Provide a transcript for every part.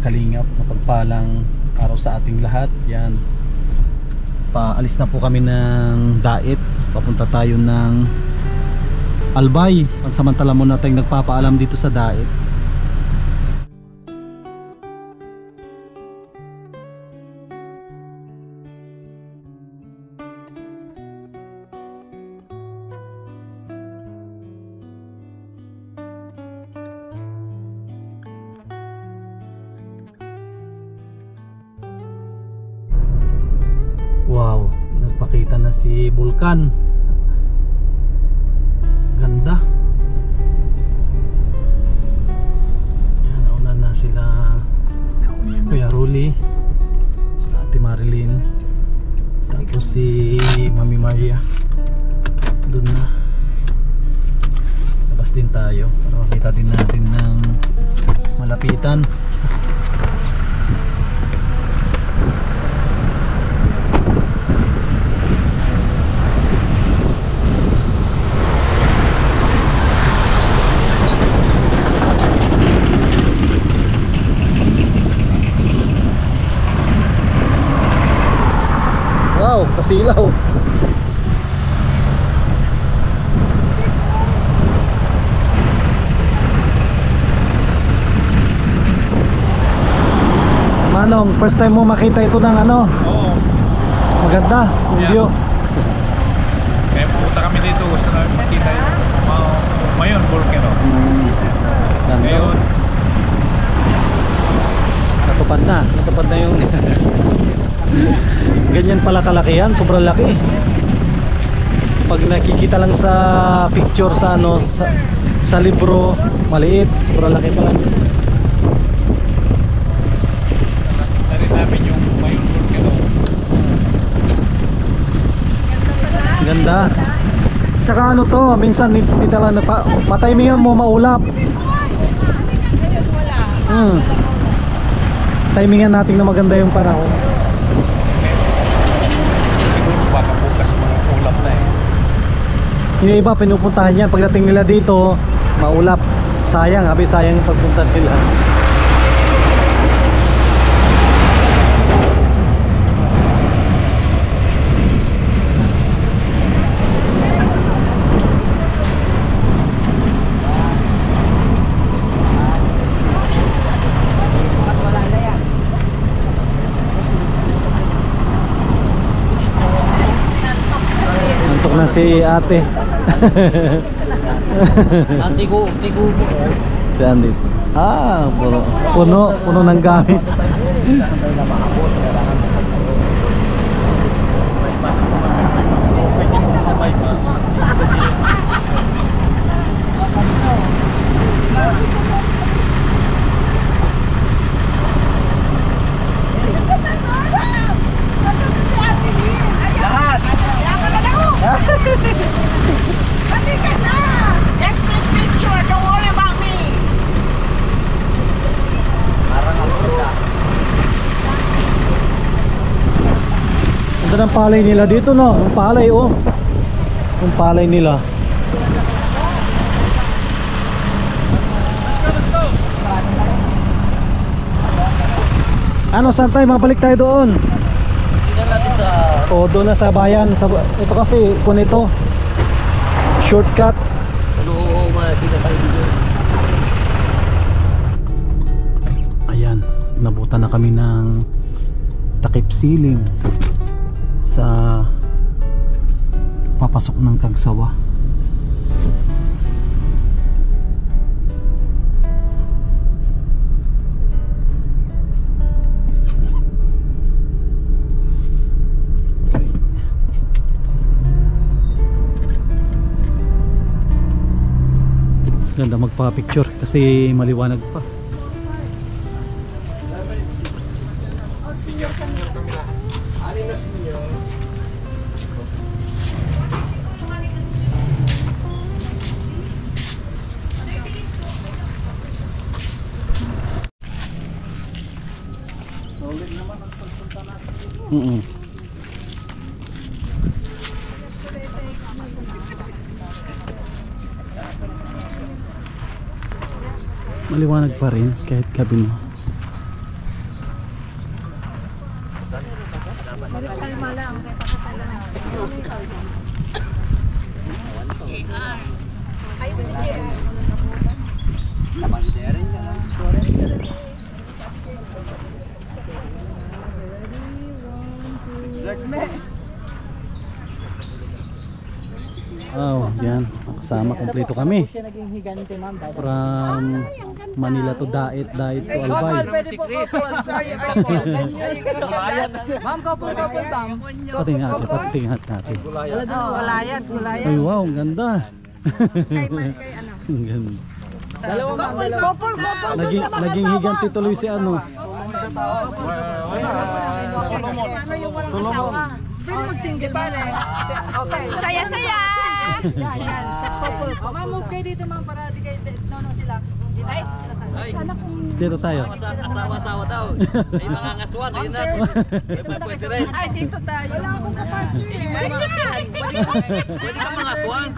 kalingap, mapagpalang araw sa ating lahat. Yan, paalis na po kami ng Dait, papunta tayo ng Albay. Pansamantala muna tayong nagpapaalam dito sa Dait. Wow, nagpakita na si Vulcan. Ganda. Yan, nauna na sila Kuya Ruli, sila Ate Marilyn, tapos si Mami Maria. Doon na. Labas din tayo para makita din natin ng malapitan. Wow, kasilaw. Manong, first time mo makita ito ng ano? Oo. Maganda, yung view. Kaya pupunta kami dito, gusto namin makita yung Mayon Volcano. Ganda. Ngayon, natupad na yung ganyan pala kalakihan, sobrang laki. Pag nakikita lang sa picture sa ano, sa libro, maliit, sobrang laki pala. nakita rin namin yung Mayon Volcano. Ganda. Tsaka ano to, minsan hindi talaga matimingan mo maulap. Timingan natin na maganda yung panahon. Siguro baka bukas mga ulap na eh. Yung iba pinupuntahan yan, pagdating nila dito maulap. Sayang, sayang yung pagpunta nila. Antok na si ate. Tigo. Si Andy. Puno ng gamit. Halika na! Let's take picture, don't worry about me! Parang ang puta. Ganda ng palay nila dito, no? Yung palay, oh. Yung palay nila. Ano, saan tayo? Mabalik tayo doon. Tingnan natin sa... O, doon na sa bayan. Ito kasi, kung ito shortcut. Oo, makikita tayo dito. Ayan, nabutan na kami ng takip siling sa papasok ng Kagsawa. Ganda magpa-picture kasi maliwanag pa. Maliwanag pa rin kahit gabi na. Kalma lang, kaya pakita lang. Oh, yan. Kasama, kompleto kami. Siya naging higante, ma'am. From Manila to Dait, Dait to Albay. Pwede po po. Sorry, Arthur. Send you, you gonna send that? Ma'am, couple, ma'am. Patinghat natin. Gulayat, gulayat. Ay wow, ang ganda. Kay ano? Ang ganda. Dalawa, ma'am. Couple, couple. Naging higante tuloy si ano. Ano yung walang asawa? Pwede mag-single ba na? Okay. Saya-saya! Yan. Ma'am, move kayo dito ma'am para di kayo sila. Ay, sana kung Dito tayo. Asawa-asawa daw. May mga ngaswang. Ayun na. Pwede rin. ay, dito tayo. Wala akong kapartner. Ayan! Pwede ka mga aswang.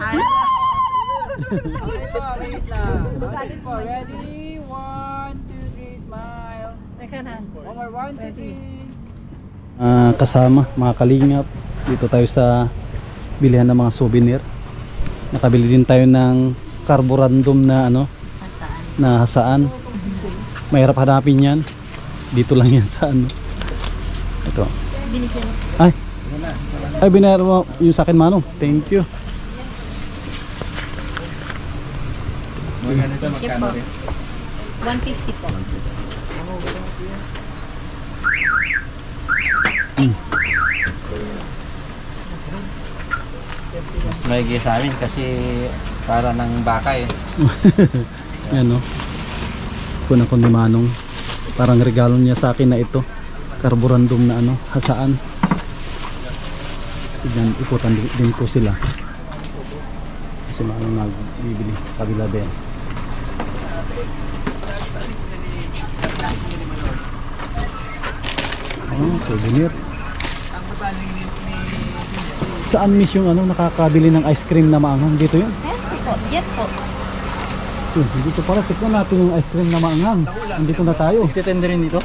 Wait lang. Ready? 1, 2, 3, smile. Teka na. One more, 1, 2, 3. Kasama mga kalingap, dito tayo sa bilihan ng mga souvenir. Nakabili din tayo ng carborundum na ano, na hasaan. Mahirap hanapin yan. Dito lang yan sa ano. Ito. Ay binayar mo yung sa akin, Manong. Thank you. Ganito magkano rin? 150 po. Mas maigi sa amin kasi para ng baka eh. Yan no. Kuna ko ni Manong. Parang regalo niya sa akin na ito. Carborundum na ano, hasaan. Tignan, ikutan din ko sila. Kasi Manong nagbibili. Kabila din. Oh, souvenir. Saan miss yung ano, nakakabili ng ice cream na maanghang? Dito yun? Yes po. Dito pala, tikman natin yung ice cream na maanghang. Dito na tayo. Titender rin dito?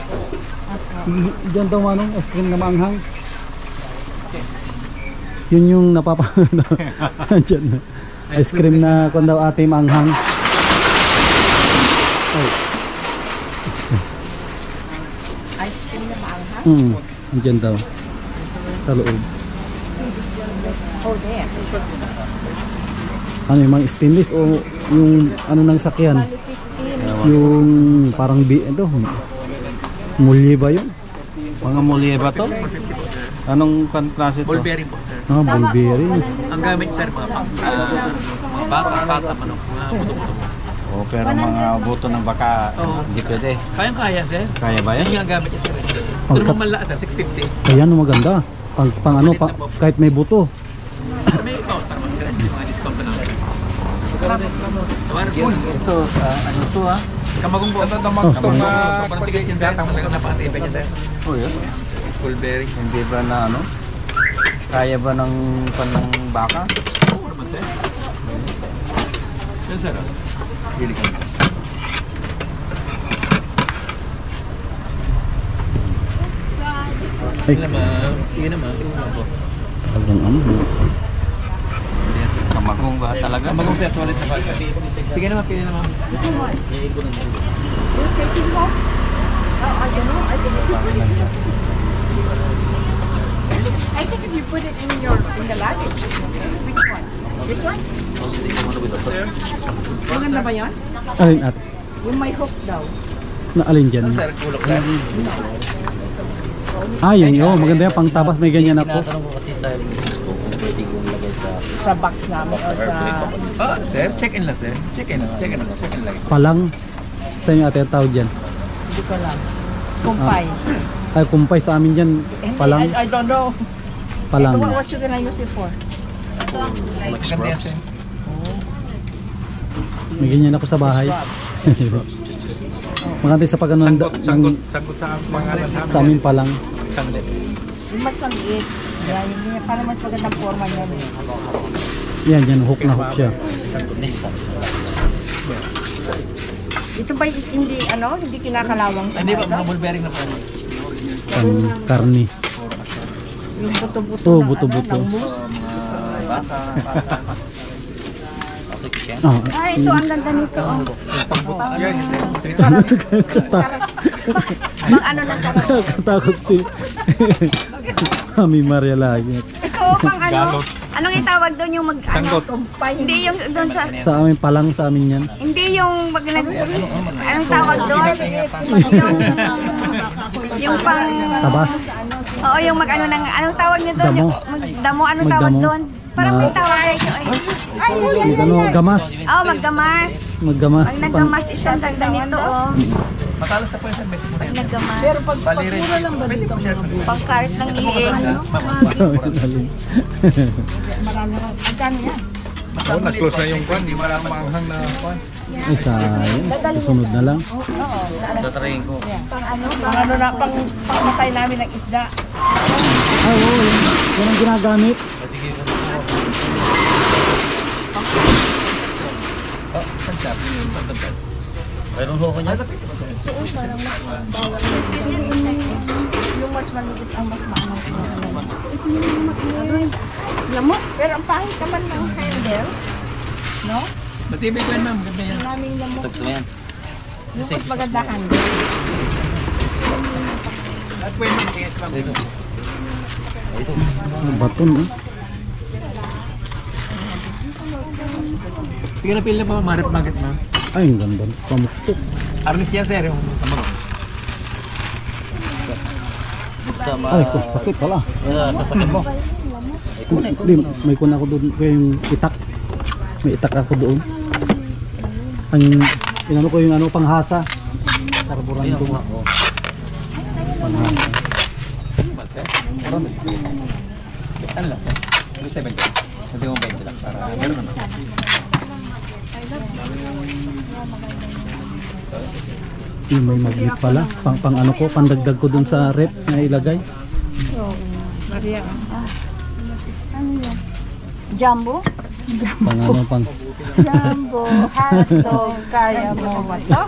Diyan daw, Manong, ice cream na maanghang. Yun yung napapano. Diyan na. Ice cream na kung daw ate maanghang. Ay. Ice cream na maanghang? Diyan daw. Sa loob. Oh, there. Ano yung mga stainless o yung ano ng sakyan? Yung parang ito. Mulye ba yun? Mga mulye ba to? Anong klase to? Ball bearing po, sir. Ah, bulberry. Ang gamit, sir, mga baka, pata, manok, mga buto-buto. Oh, pero mga buto ng baka hindi pwede. Kayang-kaya, sir. Kaya ba yan? Yan yung ang gamit niya, sir. Ito naman mala, sir, 650. Ayan, maganda. Pang ano, kahit may buto. May para mag-grant yung mga discount na namin. Ito, ano to ha? Kamagong po. Ito, sobrang tigas niyan, sir. Talagang napaka-tipe niya, sir. Oh, yun. Full bearing. Hindi ba na ano? Kaya ba ng panang baka? Oo naman, sir. Yan, sir. Really ka. Ay, Sige naman. talagang ano. Kamagong ba talaga? Kamagong, sir. Solid na ba? Sige naman, pili naman. I think if you put it in the luggage, which one? This one? Maganda ba yan? Alin at? Yung may hook daw. Na alin dyan? Sir, kulok, sir. Ah, yun yun. Maganda yan. Pang tabas may ganyan ako. Tinatanong ko kasi sa misis ko kung pwede kong lagay sa Sa box namin o sa... Sir, check-in lang, sir. Check-in lang. Palang. Sa inyo ate, tawag dyan. Hindi ko lang. Kumpay. Ay, kumpay sa amin dyan. Palang. I don't know. Palang. What you gonna use it for? Maganda yan, sir. May ganyan ako sa bahay. Maganda sa pag ano ng Sangkot sa pangalan namin. sa amin palang. Sanglit. Yung mas maliit. Yan, yung para mas magandang forma niya. Yan, yan. Hook na hook siya. Ito ba hindi hindi kinakalawang? Hindi ba, mga ball bearing na po. Karni. Yung buto-buto. Oo, buto-buto. Ah, Ay, ito ang ganda nito. Oh. Bang ano lang ka. Katakot si Mami Maria lagi. Ito pang ano? Anong itawag doon yung mag ano? Hindi yung doon sa Sa amin palang sa amin yan. hindi yung pag nag anong tawag doon? Yung pang Tabas. oo, yung mag ano ng anong tawag niyo doon? Damo. Yung magdamo anong tawag Magdamo. doon? Parang may tawag kayo. Yung ano, gamas. Oh, maggamas. Maggamas. Pag naggamas isang ganda nito, oh. Matalas na po yung sa best mo. Pag naggamas. Palirin. Lang ba dito? Pang cart ng liin. Oo, na-close na yung kwan. Di mo lang maanghang na kwan. Ay, sayang. Susunod na lang. Pang ano? Pang ano na, pang pamatay namin ng isda. Ay, oo. Yan ang ginagamit. Mayroon ho ko niya. Yung mas malugit ang mas maano. Lamok. Pero ang pangit naman ng handle, no? Matibay ko yan ma'am. Ganda yan. Naming lamok. Gusto mo yan. Yung mas maganda handle. At pwede yung PS ma'am. Ah, baton, eh. Sige na pila pa marip bakit ma'am. Ay, ang ganda. Pamuktok. Arnis yan sir. Yung tamang. Ay, sakit pala. Sasakit mo. Hindi, may kun ako doon. Kaya yung itak. May itak ako doon. Ang, inano ko yung ano, panghasa. Carborando. Panghasa. Ano lang sir? 7 dyan. Hindi mo 20 lang para meron naman. Yung may magnet pala. Pang ano ko, pandagdag ko doon sa rep na ilagay. Maria. Jumbo? Pang ano, pang... Jumbo, hotdog, kaya mo ba to?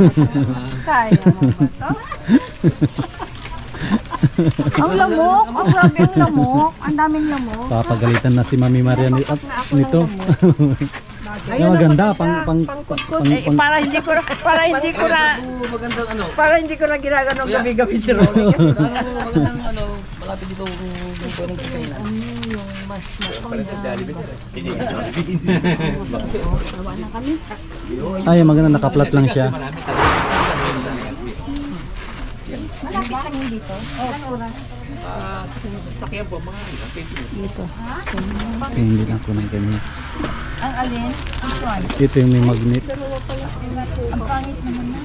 Kaya mo ba to? Ang lamok. Ang grabe ang lamok. Ang daming lamok. Papagalitan na si Mami Maria nito. Yung maganda, pang Para hindi ko na para hindi ko na ginagano gabi-gabi si Rolly kasi Malapit dito pwedeng kainan. ay, maganda, nakaplat lang siya. Malapit lang yun dito. Sakyan po mga Okay, hindi na ako ng ganyan. Ang alin? Ang one. Ito yung may magnet. Ang pangit naman na.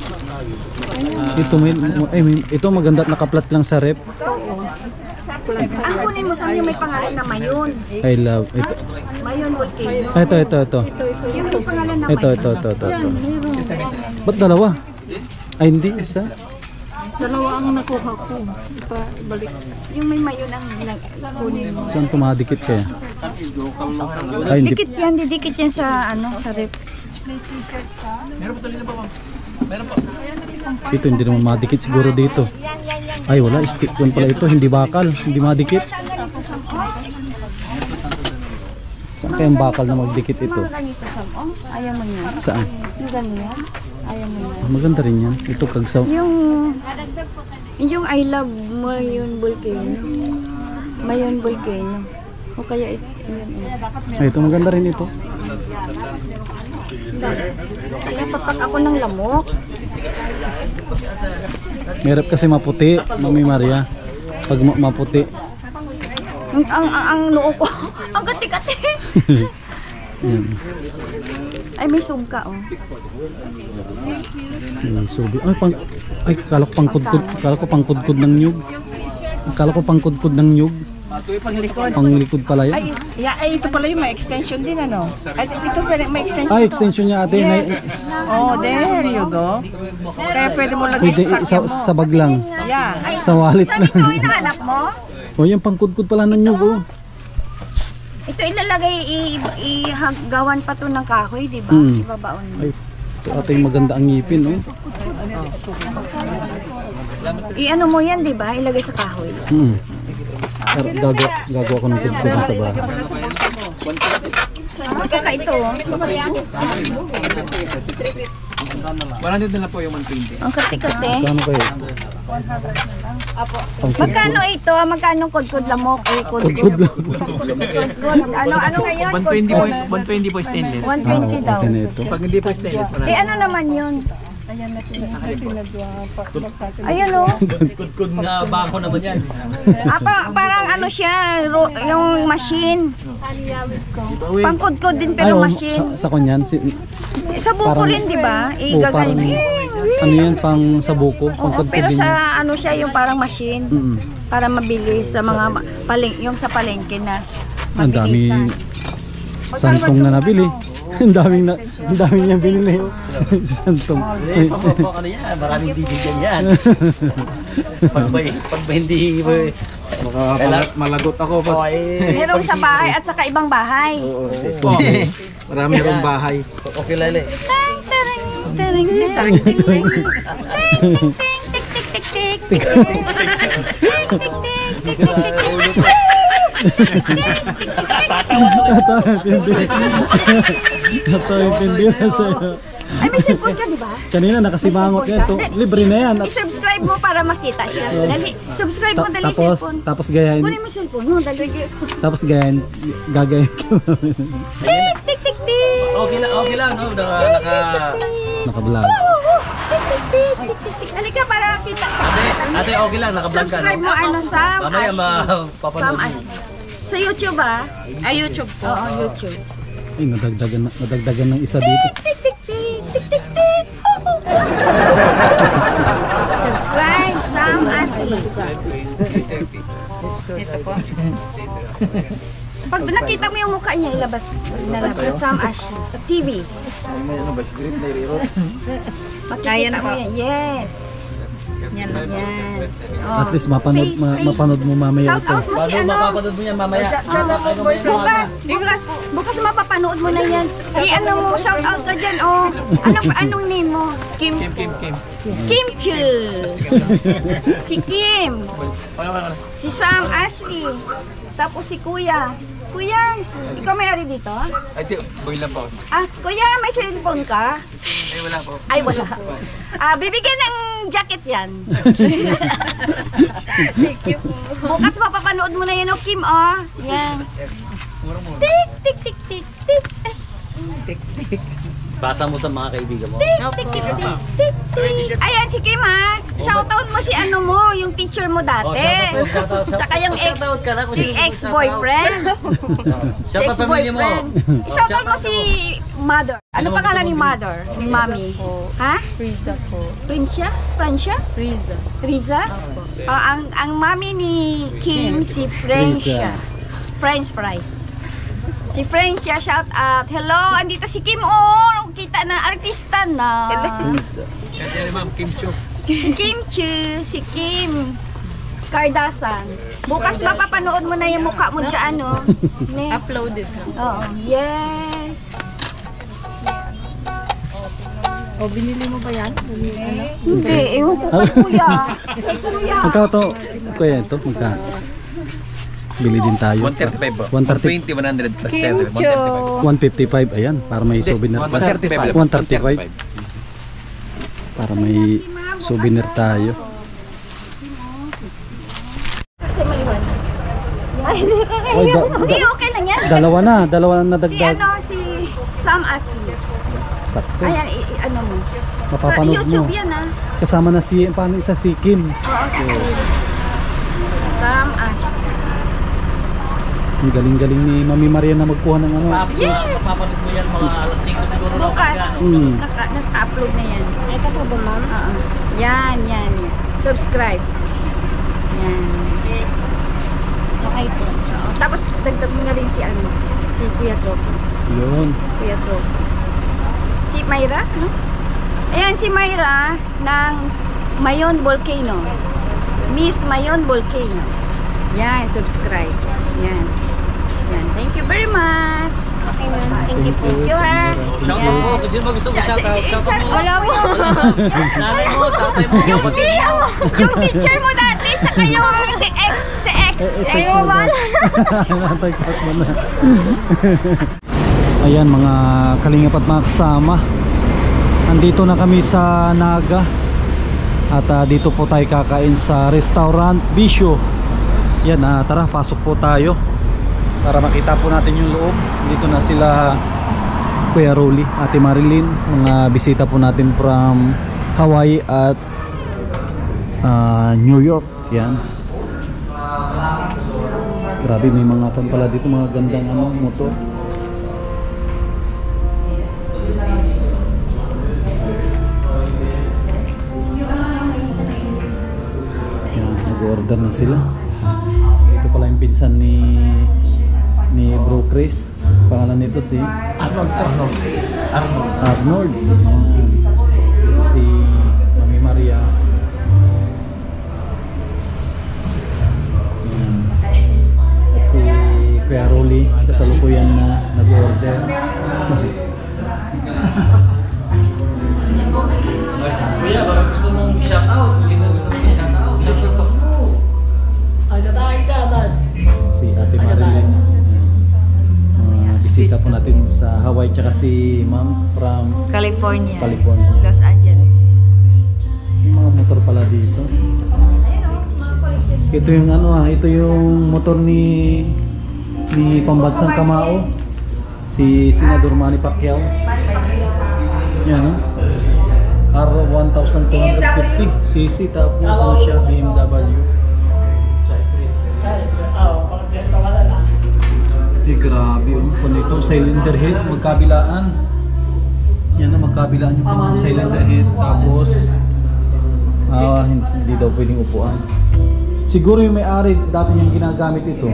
Ito maganda at nakaplat lang sa rep. Ang kunin mo sa yung may pangalan na Mayon. I love ito. Mayon Volcano. Ito. Yung may pangalan na Ito. Ba't dalawa? Ay, hindi, isa. dalawa ang nakuha ko. Balik. Yung may Mayon ang kunin mo. Saan tumadikit kaya? Ay, hindi. Didikit yan sa ano, sa rep. Ito hindi naman madikit siguro dito. Ay, wala. Stick gun pala ito. Hindi bakal. Hindi madikit. Saan kayang bakal na magdikit ito? Mga ganito sa ayaw mo yan. Saan? Yung ganyan. Ayaw mo yan. Maganda rin yan. Ito kagsaw. Yung I love Mayon Volcano. Mayon Volcano. O kaya ito. Ay, ito maganda rin ito. Pinapapak ako ng lamok. Merap kasi maputi, Mami Maria. Pag maputi. Ang noo ko. Ang kati-kati. Yan. Ay, may sugka, oh. Subi. Ay, kala ko pangkudkod. Kala ko pangkudkod ng nyug. Kala ko pangkudkod ng nyug. Panglikod. Panglikod pala yan. Ay, ito pala yung may extension din ano. Ay, ito pwede may extension. Ay, extension niya ate. Yes. Oh, there you go. Kaya pwede mo lagay Pwede sa sakya mo. sa bag lang. Yeah. Sa wallet Saan lang. ito hinahanap mo? O, yung pangkudkod pala ng nyug. Oh. Ito ilalagay, gawan pa to ng kahoy, di ba? Mm. Ibabaon mo. Ay, ito ate yung maganda ang ngipin. Oh. I-ano mo yan, di ba? Ilagay sa kahoy. Hmm. Gagawa ko ng kudkod sa bahay. Magkaka ito. Wala din na po yung 120. Ang kati-kati. Kano kayo? Magkano ito? Magkano kudkod lamok? Kudkod lang. Ano ngayon? 120 po stainless. 120 daw. Okay na ito. Pag hindi po stainless, Eh ano naman yun? Ayan o. kudkod nga bako naman yan. Parang ano siya, yung machine. Pangkudkod din Ay, pero oh, machine. sa kanyan. Sa buko parang- rin, di ba? Oh, parang, ano yan, pang sa buko. Pang Oo, kudkod pero din. sa ano siya, yung parang machine. Para mabilis sa mga yung sa palengke na Ang dami mabilisan. santong na nabili. Ang daming niyang binili. Santong. Ano yan? Maraming bibigyan yan. pag ba hindi Malagot ako pa. Merong sa bahay at saka ibang bahay. Marami rong bahay. Okay lale. Tang, tarang, tarang, tarang, ting, ting. Ting, ting, ting, tik, tik, tik, tik, tik, tik. Tik, tik, tik, tik, tik, tik, tik. Napintindi na sa'yo. Ay, may cellphone ka, di ba? Kanina nakasimangot yan. Libre na yan. At I-subscribe mo para makita siya. Dali, subscribe mo, dali cellphone. tapos gayahin. Kunin mo cellphone mo, dali. Tapos gayahin. Gagayin ka. Tik, tik, tik, tik. Okay lang, no? Naka-vlog. Tik, tik, tik, tik, tik, tik. Halika para kita. Ate, okay lang, naka-vlog ka, Subscribe no? mo, ano, Sam Mamaya Ashley. Sam mapapanood. Ashley. Sa YouTube, ah? Ay, YouTube po. Oo, YouTube. Ay, nadagdagan ng isa dito. Tik, tik, tik, tik, tik, tik. Subscribe, Sam Ashley. Ito po. Pag nakita mo yung mukha niya, ilabas. Sam Ashley. TV. Makikita mo yan. Yes. Yan. Oh. At least mapanood mo mamaya Shout ito. out mo si ano. Mapapanood mo yan mamaya. Bukas mapapanood mo na yan. I-ano mo, shout out ka dyan, oh. Anong name mo? Kim Chu. Si Kim. Si Sam Ashley. Tapos si Kuya. Kuya, ikaw may-ari dito? Ay, boy lang po. Kuya, may cellphone ka? Ay, wala po. Ay, wala. Bibigyan ng jacket yan. Bukas mapapanood mo na yan, oh, Kim, oh. Yan. Tik, tik, tik, tik, tik. Basa mo sa mga kaibigan mo. Tik, tik, tik, tik, tik, tik. Ayan, si Kim, ha. Shoutout mo si ano mo, yung teacher mo dati. Tsaka yung si ex-boyfriend. Si Shoutout sa pamilya mo. ex-boyfriend. Shoutout mo si mother. Ano pangalan ni mother? Ni mami? Ha? Friza po. Prinsya? Francia? Friza. Riza? Ang mami ni Kim, si Francia. French fries. Si Francia, shout out. Hello, andito si Kim. Oh, kita na, artista na. Kaya ma'am, Kim Chu. Si Kim Chu, si Kim Kardashian. Bukas mapapanood mo na yung mukha mo dyan, no? Uploaded na. Oo, yes. O, binili mo ba yan? Hindi, ewan ko kay kuya. Kay kuya. Magkano to? Kuya, ito. Magkano? Bili din tayo. 135 po. 130. 120, 100 plus Kim 10. Chu. 155. Ayan, para may souvenir. 135. 135. Para may souvenir tayo. Kasi maliwan. Ay, Oy, hindi, okay lang yan. Dalawa na Si nadagdag. ano, si Sam Ashley. Sakto. Ayan, ano mo. Sa Mapapanood YouTube mo. yan, ah. Kasama na si, paano isa si Kim. Oo, si Kim. Sam Ashley. Ang galing-galing ni Mami Maria na magkuha ng ano. Yes! Mapapanood mo yan mga alas 5 siguro. Bukas, Mm. naka-upload na yan. Ito po ba, ma'am? Oo. Yan. Subscribe. Yan. Okay po. Oo. Tapos, dagdag mo na rin si ano, si Kuya Tropi. Yun. Kuya Tropi. Si Myra, no? Ayan, si Myra ng Mayon Volcano. Miss Mayon Volcano. Yan, subscribe. Yan. Thank you very much. Thank you, ha. Shout out mo. Kung sino ba gusto mo shout out? Shout out mo. Wala mo. Nanay mo, tatay mo. Yung teacher mo dati, tsaka yung si ex Ay, mo ba? Natagpat mo na. Ayan mga kalingap at mga kasama, andito na kami sa Naga. At dito po tayo kakain sa Restaurant Bisyo. Yan, tara, pasok po tayo para makita po natin yung loob. Dito na sila Kuya Rolly, Ate Marilyn, mga bisita po natin from Hawaii at New York. Yan. Grabe, may mga kan pala dito, mga gandang motor. Yan, nag-order na sila. Ito pala yung pinsan ni Bro Chris. Pangalan nito si Arnold. Yan. Si Mami Maria. Yan. At si Kuya Rolly, kasalukuyan na nag-order. Kuya, baka gusto mong shout out? Sino gusto mong shout out? Shout out mo! Si Ate Marilyn. Bisita po natin sa Hawaii, tsaka si Ma'am from California. California. Los Angeles. May mga motor pala dito. Ito yung ito yung motor ni Pambansang Kamao, si Senador Manny Pacquiao. Yan, R1250 cc, tapos siya, BMW. Grabe, kung ito cylinder head, magkabilaan. Yan na, magkabilaan yung cylinder head, tapos hindi daw pwedeng upuan. Siguro yung may-ari dati niyang ginagamit ito.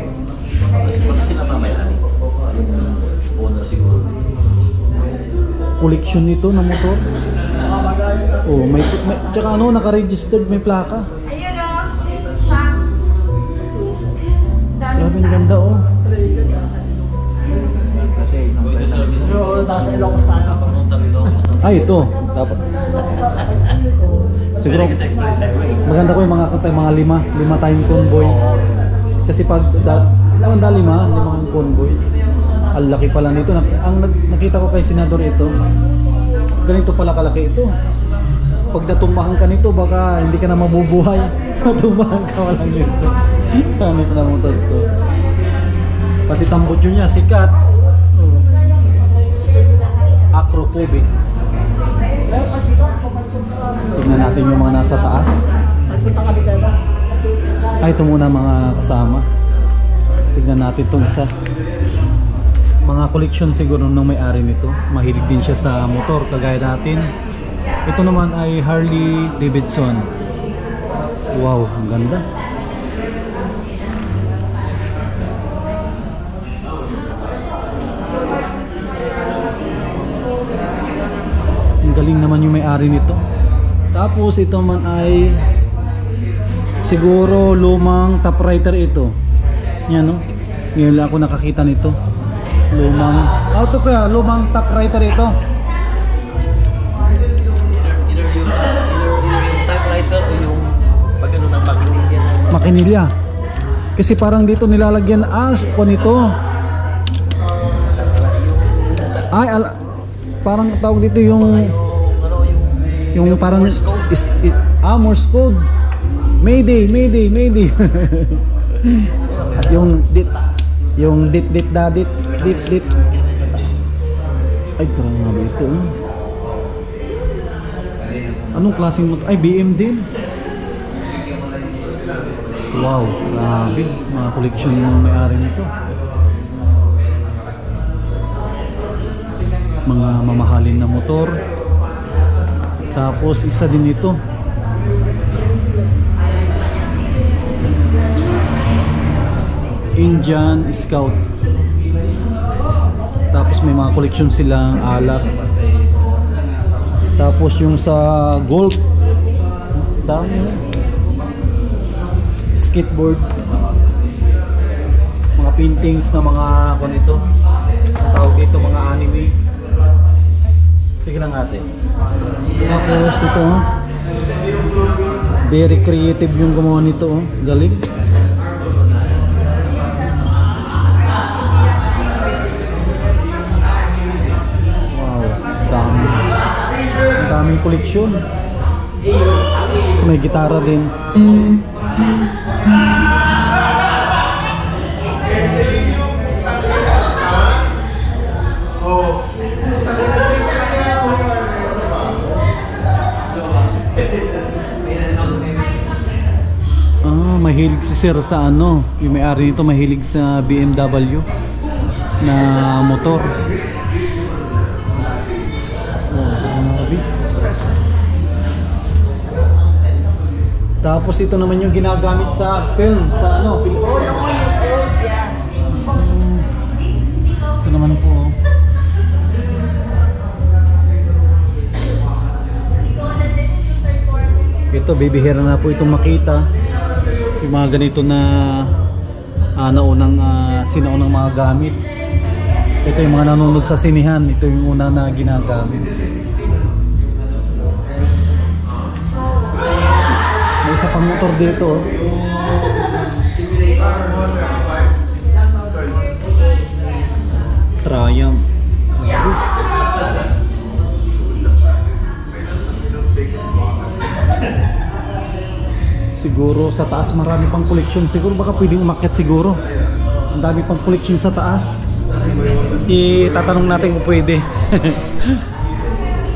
Baka sila pa may-ari. Yung owner siguro. Collection nito na motor. Oh, may tsaka naka-registered, may plaka. Ayun o. Grabe, ang ganda oh. Ito service. Ay, ito. Dapat. Siguro Sa Express Highway. maganda ko yung mga lima tayong convoy. Kasi pag limang convoy. Ang laki pala nito. Ang nakita ko kay Senador ito, ganito pala kalaki ito. Pag natumbahan ka nito, baka hindi ka na mabubuhay. Natumbahan ka lang nito. Gamit na motor to. Pati tambutso niya, sikat. Acrophobic. Tignan natin yung mga nasa taas. Ay, ito muna mga kasama. Tignan natin itong isa. Mga collection siguro ng may-ari nito. Mahilig din siya sa motor, kagaya natin. Ito naman ay Harley Davidson. Wow, ang ganda. Ang galing naman yung may-ari nito. Tapos ito man ay siguro lumang typewriter ito. Yan no. Ngayon lang ako nakakita nito. Lumang lumang typewriter ito. Either yung typewriter o yung pag ng makinilya. Makinilya. Kasi parang dito nilalagyan nito. Ay, parang tawag dito yung parang Morse code. Morse code. Mayday. At yung dit dadit. Ay, parang nga ba ito? Anong klaseng motor? Ay, BM din. Wow, grabe. Mga collection ng may-ari nito. Mga mamahalin na motor. Tapos isa din ito. Indian Scout. Tapos may mga collection silang alak. Tapos yung sa golf, dami yun. Skateboard, mga paintings na mga ito, tawag dito mga anime. Sige lang ate. Tapos ito, very creative yung gumawa nito, galing. koleksyon. So may gitara din. Mahilig si Sir sa ano, yung may-ari nito mahilig sa BMW na motor. Tapos ito naman yung ginagamit sa film, sa ano, film. Ito naman po. Ito, bibihira na po itong makita. Yung mga ganito na naunang sinaunang mga gamit. Ito yung mga nanonood sa sinihan. Ito yung una na ginagamit. May isa pang motor dito. Triumph. Siguro sa taas marami pang koleksyon. Siguro baka pwedeng umakyat siguro. Ang dami pang koleksyon sa taas. Itatanong natin kung pwede.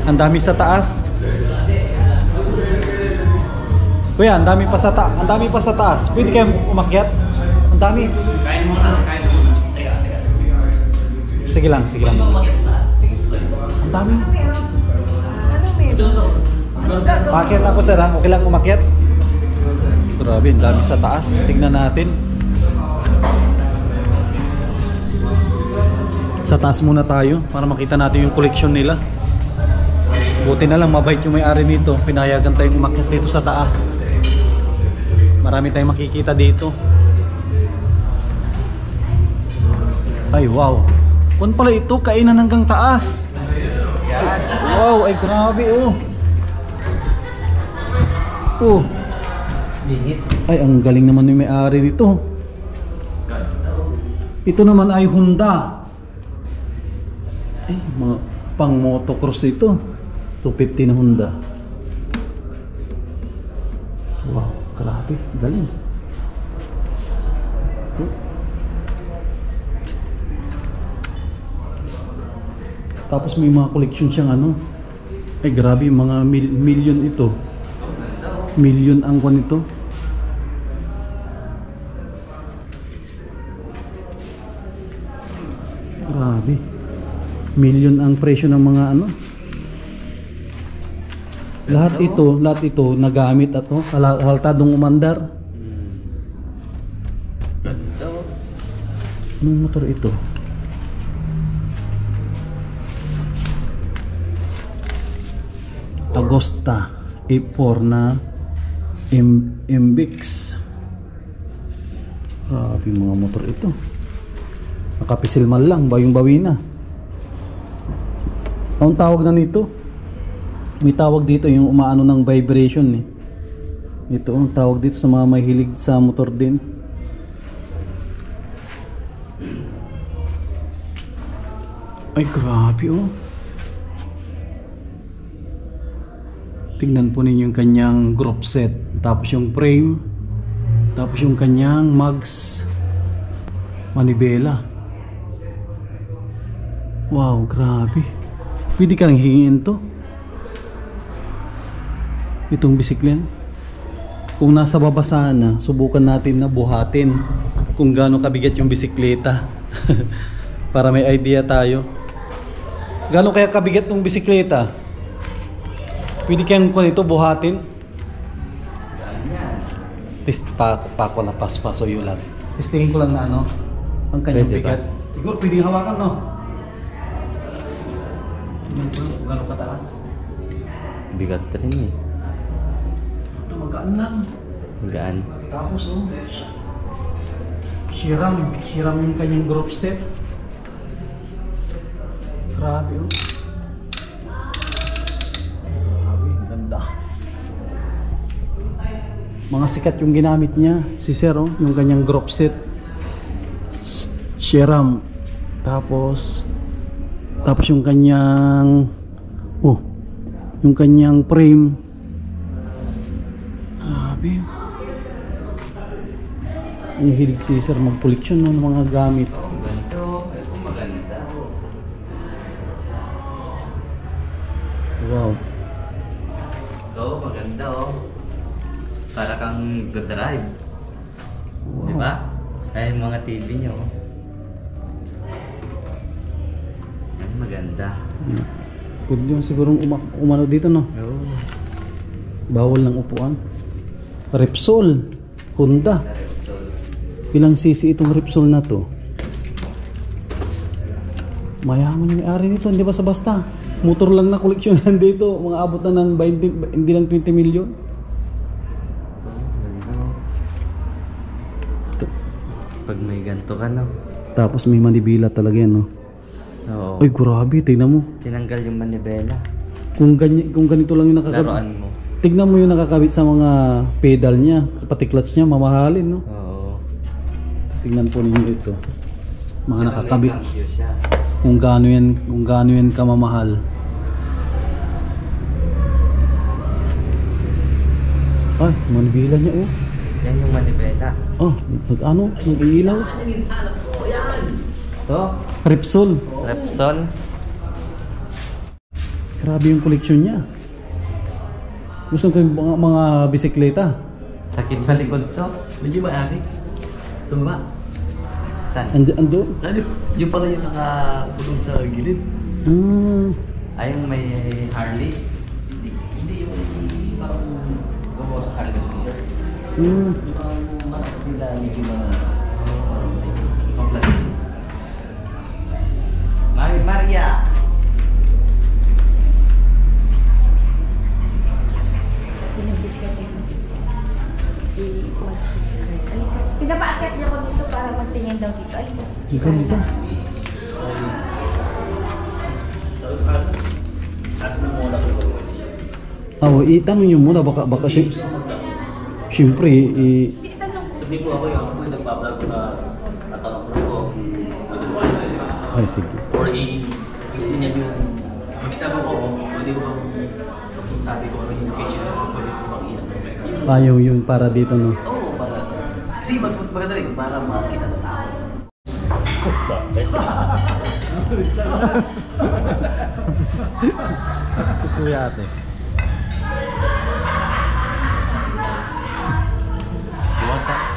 Ang dami sa taas. Kuya, ang dami pa sa taas. Pwede kayong umakyat? Ang dami. Kain muna. Sige lang. Ang dami. Pakyat ako sir ha. Okay lang umakyat? Grabe, ang dami sa taas. Tignan natin. Sa taas muna tayo para makita natin yung koleksyon nila. Buti na lang mabait yung may-ari nito. Pinayagan tayong umakyat dito sa taas. Marami tayong makikita dito. Ay wow. Kung pala ito, kainan hanggang taas. Wow, ay grabe oh. Oh. Ay, ang galing naman yung may-ari nito. Ito naman ay Honda. Ay, mga pang motocross ito. 250 na Honda. Wow, grabe, galing. Tapos may mga collection siyang ano. Ay, grabe, mga million ito. Million ang kwan ito. Grabe. Million ang presyo ng mga ano. Lahat ito nagamit ato, haltadong umandar. Anong motor ito? Agosta A4 na MBX. Grabe mga motor ito. Nakapisilman lang, bayong-bawi na. Anong tawag na nito? May tawag dito yung umaano ng vibration eh. Ito ang tawag dito sa mga mahilig sa motor din. Ay grabe oh. Tingnan po ninyo yung kanyang group set. Tapos yung frame. Tapos yung kanyang mugs. Manibela. Wow, grabe. Pwede kang hingin to. Itong bisiklen. Kung nasa baba sana, subukan natin na buhatin kung gaano kabigat yung bisikleta. Para may idea tayo. Gaano kaya kabigat yung bisikleta? Pwede kayang kung ito buhatin. Test pa ko na paspasoyo lang. Testingin ko lang na ano ang kanyang Pwede bigat. Siguro pwedeng hawakan no. Tingnan ko gaano kataas. Bigat rin eh. Ito magaan lang. Gaan. Tapos oh. Shiram yung kanyang group set. Grabe oh. Mga sikat yung ginamit niya si Sir oh, yung kanyang group set. Shiram. Tapos yung kanyang yung kanyang frame. Grabe. Ang hilig si sir mag-collection ng mga gamit. Wow. Oo, maganda oh. Para kang drive. Di ba? Ay, mga TV nyo. Ay, maganda. Pwede yung sigurong umano dito, no? Oo. Bawal ng upuan. Repsol. Honda. Ilang cc itong Repsol na to? Mayaman yung may-ari nito, hindi basta-basta. Motor lang na koleksyonan dito. Mga abot na ng 20, hindi lang 20 million. Pag may ganito ka, no? Tapos may manibila talaga yan, no? Oo. Ay, grabe. Tignan mo. Tinanggal yung manibela. Kung ganito lang yung nakakabit. Laruan mo. Tignan mo yung nakakabit sa mga pedal niya. Pati clutch niya, mamahalin, no? Oo. Tignan po ninyo ito. Mga nakakabit. May cambio siya. Kung gaano yan kamamahal. Ay, manibila niya, oh. Yan yung manibela. Oh, nag-iilaw. Ito, Repsol. Repsol. Grabe yung koleksyon niya. Gusto ko yung mga bisikleta. Sakit sa likod to. Medyo maari. Sumba. Saan? Ando? Ano? Yung pala yung nakapulong sa gilid. Ay, yung may Harley. Hindi yung parang gawang Harley. Mm. Yung parang nakapila medyo Kompleto. Maria! Pinapaakyat niya ko dito para magtingin daw dito. Ay, Ikaw dito. Itanong nyo muna baka siyempre sabi ko ako yung nagbablog na natanong ko ay sige. or i-minyan yung magsabi ko pwede ko bang sabi ko ano yung location pwede ko bang iyan. Ayaw yun para dito, no? Oo, para sa kasi maganda rin para makita ng tao. Kuya ate. What's up?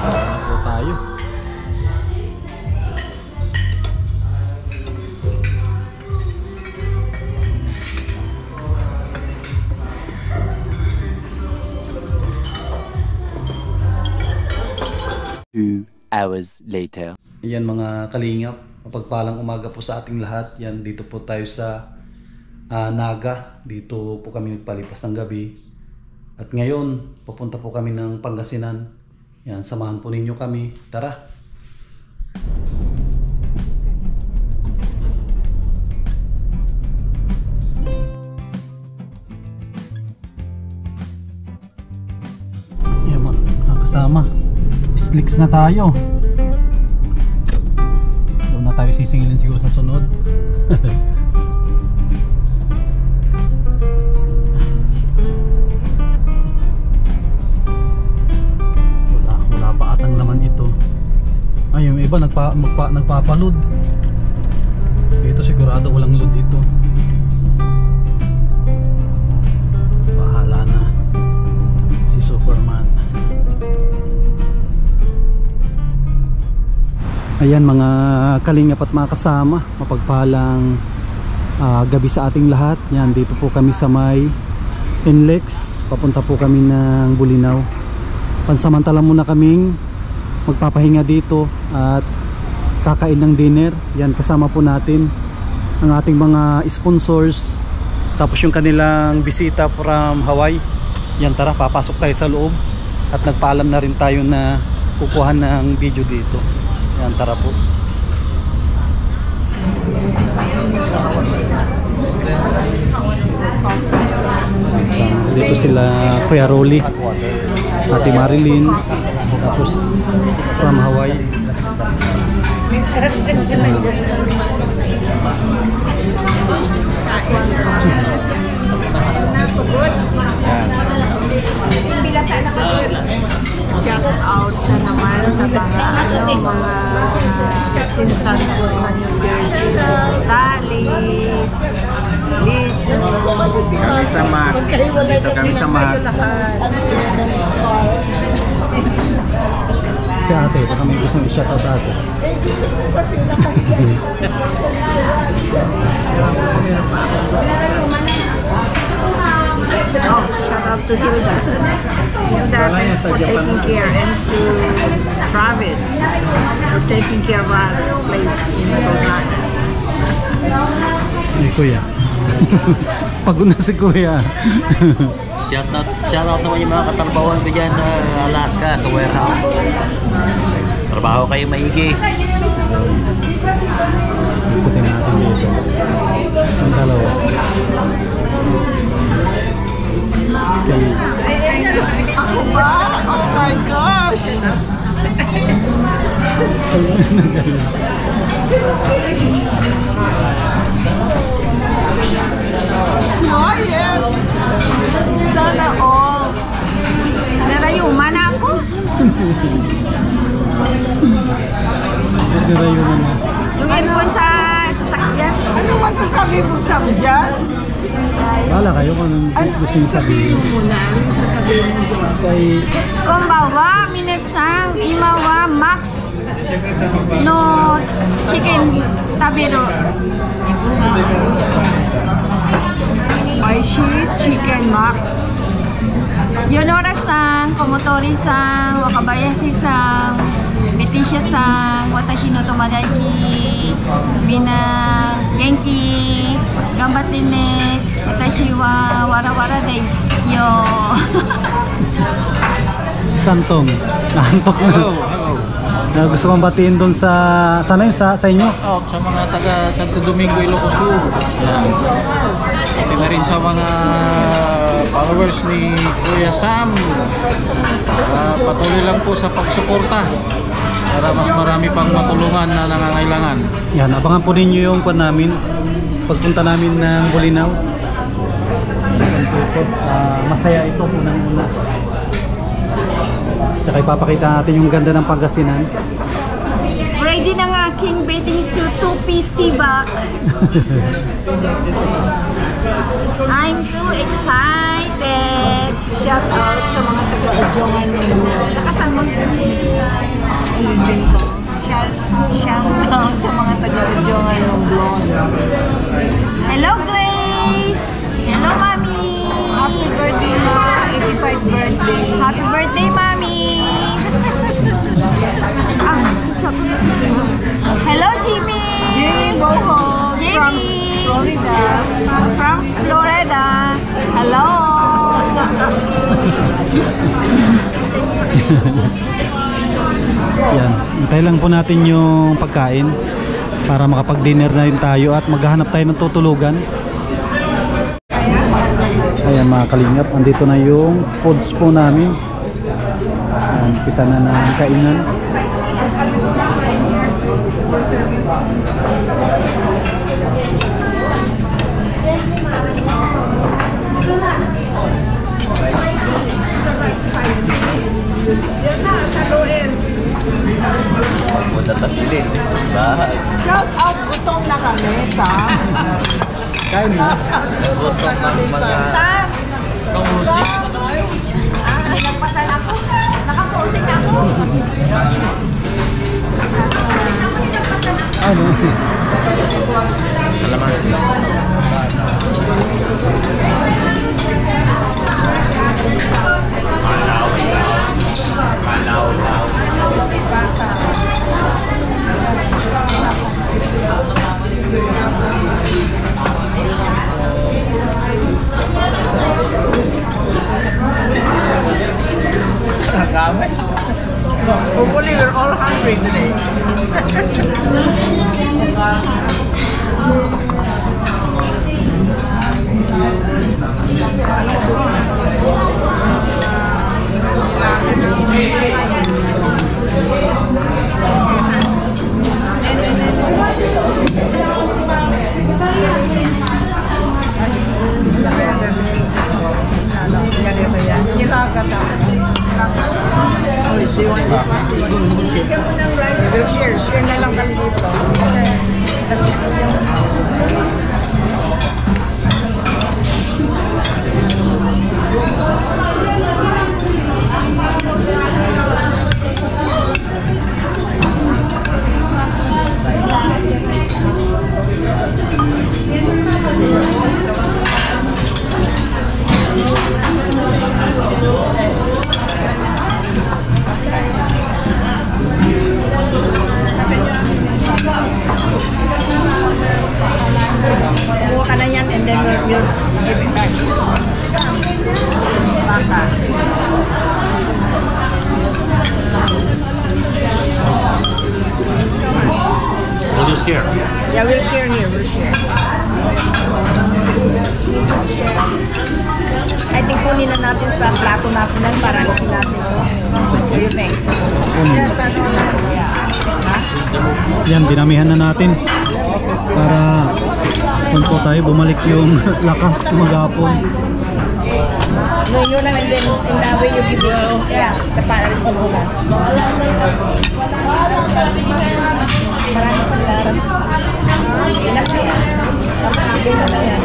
Ako tayo. Hours later. Yan mga kalingap, mapagpalang umaga po sa ating lahat. Yan, dito po tayo sa Naga. Dito po kami nagpalipas ng gabi. At ngayon, pupunta po kami ng Pangasinan. Yan, samahan po ninyo kami. Tara! Yan mga kasama. Slicks na tayo. Doon na tayo sisingilin siguro sa sunod. wala pa atang laman ito. Ay, yung iba nagpapaload. Dito sigurado walang load dito. Bahala na si Superman. Ayan mga kalingap at mga kasama, mapagpalang gabi sa ating lahat. Yan, dito po kami sa may Inlex. Papunta po kami ng Bulinaw. Pansamantala muna kaming magpapahinga dito at kakain ng dinner. Yan, kasama po natin ang ating mga sponsors Tapos yung kanilang bisita from Hawaii. Yan, tara, papasok tayo sa loob. At nagpaalam na rin tayo na kukuha ng video dito. Yan, tara po. Dito sila Kuya Rolly, Ate Marilyn, tapos from Hawaii. Shout out na naman sa mga pinsan ko sa New Jersey. Sally, Lito, Kami sa Mac. Dito kami sa Mac. Si ate, baka may gusto ng shout out ate. Oh, shout out to Hilda. Hilda, thanks for taking care, and to Travis for taking care of our place in Tornado. Ay, kuya. Pagod na si kuya. Shout out naman yung mga katrabawan ko dyan sa Alaska, sa warehouse. Trabaho kayo maigi. Ikutin natin dito. Ang dalawa. Okay. Ako ba? Oh my gosh! Quiet! Sana all! Narayuman na ako. Nagdirayo naman. Yung headphone sa sasakyan. Ano masasabi mo, Sam, dyan? Bahala kayo kung anong gusto nyo sabihin. Muna, ano sasabihin mo dyan? Say, Konbawa, minasang, imawa, max. No chicken tabiro. Oishi Chicken Max. Yonora-san, Komotori-san, Wakabayashi-san, Betisha-san, watashi no tomodachi, mina genki, gambatte ne, watashi wa wara-wara desu yo. Santong. Naantok na. Hello. Na gusto kong batiin doon sa... Sana yun sa inyo? Oh, sa mga taga Santo Domingo, Ilocos Sur. Yan. Pati na rin sa mga followers ni Kuya Sam. Patuloy lang po sa pagsuporta para mas marami pang matulungan na nangangailangan. Yan, abangan po ninyo yung pan namin. Pagpunta namin ng Bolinao. Masaya ito unang-una. Tsaka ipapakita natin yung ganda ng Pangasinan. Ready ng aking bathing suit, two-piece tibak. I'm so excited. Shout out sa mga taga-adjongan ninyo. Nakasama. Ilibin ko. Shout out sa mga taga-adjongan ng Blonde. Hello, Grace. Hello, Mami. Happy birthday, ma. 85th birthday. Happy birthday, Mami. Sabi na si Jimmy. Hello, Jimmy. Jimmy Boho from Jimmy. Florida. From Florida. Hello. Yan, hintay lang po natin yung pagkain para makapag-dinner na rin tayo at maghahanap tayo ng tutulugan. Ayan mga kalingap, andito na yung foods po namin. Umpisa na ng kainan. Shout out gutom na kami sa Kain na. Sam. Kamusik. Nagpasan ako. Nakaposing ako. Ano? Kalamansi. Kumuha ka na yan and then you'll give it back. Baka. We'll just share. Yeah, we'll share here. We'll share. I think kunin na natin sa plato natin lang para alisin natin ito. What do you think? Yan, dinamihan na natin para kung po tayo bumalik yung lakas maghapon. No, yun lang and then in that way you give it. Yeah, para alisin mo lang. Marami pang darang. Ilan na yan? Ilan na yan?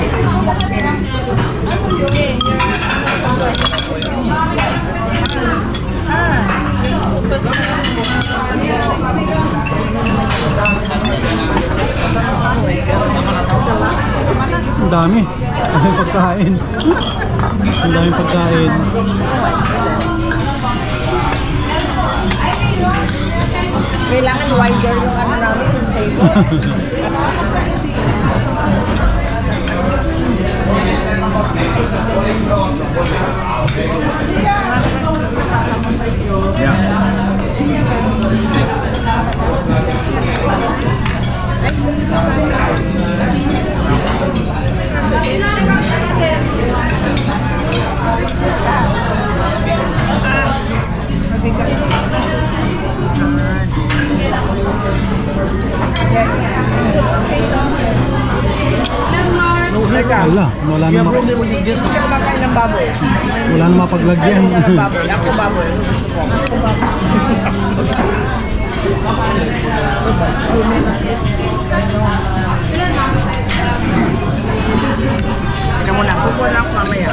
Ang dami. Ang daming pagkain. Ang daming pagkain. Kailangan wider yung ano namin, yung table. Wala na Kumakain ng baboy. wala na mapaglagyan. Baboy. Ako baboy. Ika muna. Kukuha na ako mamaya.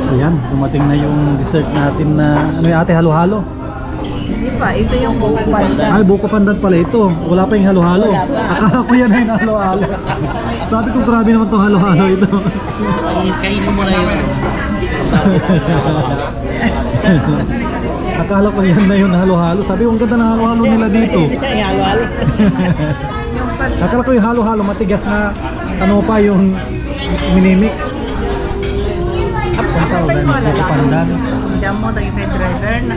Ayan, dumating na yung dessert natin na ano yung ate, halo-halo. Hindi pa. Ito yung buko pandan. Ay, buko pandan pala ito. Wala pa yung halo-halo. Akala ko yan ay halo-halo. Sabi ko grabe naman itong halo-halo ito. Kainin mo na yun. Akala ko yan na yung halo-halo. Sabi ko ang ganda ng halo-halo nila dito. Halo-halo. Akala ko yung halo-halo matigas na ano pa yung minimix. Sa ulan, buko pandan. Diyan mo, tayo kay driver na.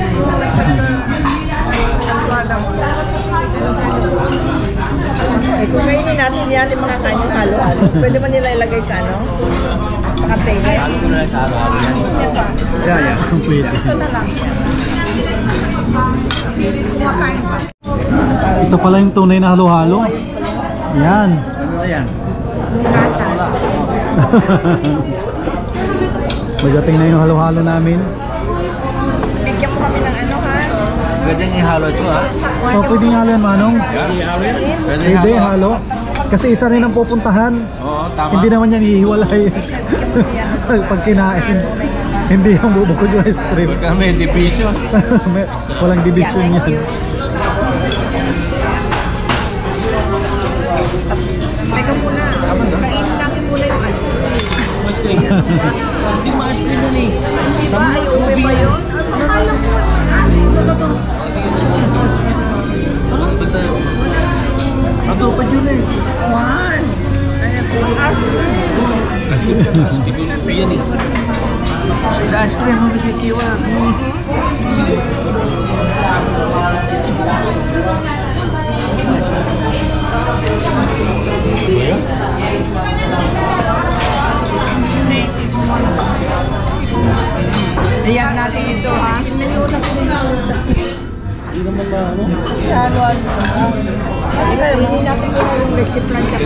Eh, kung kainin natin yan, yung mga kanyang halo-halo, pwede man nila ilagay sa ano? Sa container. Halo mo na lang sa halo-halo yan. Yeah. Pwede. Ito na lang. Kumakain pa. Ito pala yung tunay na halo-halo. Yan. Ano na yan? Magating na yung halo-halo namin. Bigyan mo kami ng ano ha? Pwede nga ihalo ito ha? O, pwede nga halo yan, Manong. Pwede Hindi, halo. Kasi isa rin ang pupuntahan. Oo, tama. Hindi naman yan ihiwalay. Pag kinain. Hindi yung bubukod yung ice cream. Kami, division. Walang division yan. Teka muna. Kainin natin muna yung ice cream. Ice cream. Hindi mo ice cream yan eh. Diba? Ay, uwi ba yun? Akala ko. Ano pa yun eh? One. Kaya kulit. Ice cream yan eh. Sa ice cream mo bigkikiwa. Ayan natin ito ha. Hindi naman na ano. Hindi natin ko na yung leche plancha.